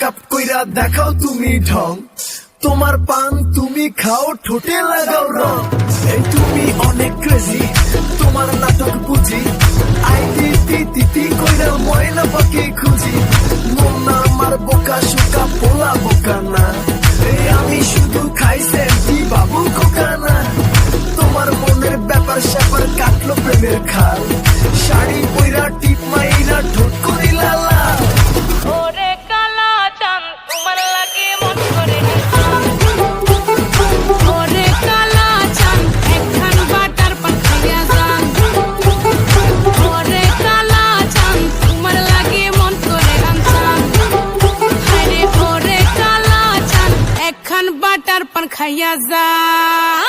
Makeup কইরা দেখাও তুমি ঢং, তোমার পান তুমি খাও ঠোঁটে লাগাও রং। এই তুমি অনেক ক্রেজি, তোমার নাটক বুঝি, আইডি তিতি কইরা ময়না পাখি খুঁজি। মন না আমার বোকা শোকা পোলা বোকা না, এই আমি শুধু খাইছে কি বাবু কোকা না। তোমার মনের ব্যাপার স্যাপার কাটলো প্রেমের খাল, শাড়ি পইরা টিপ মাইরা ঠোঁট করিলা লাল। ওরে কালা চাঁদ তোমার লাগে মন করে, ওরে কালা চাঁদ একখান বাটার পান খাইয়া যান। ওরে কালা চাঁদ তোমার লাগে মন করে আনছান, হায়রে ওরে কালা চাঁদ একখান বাটার পান খাইয়া যান।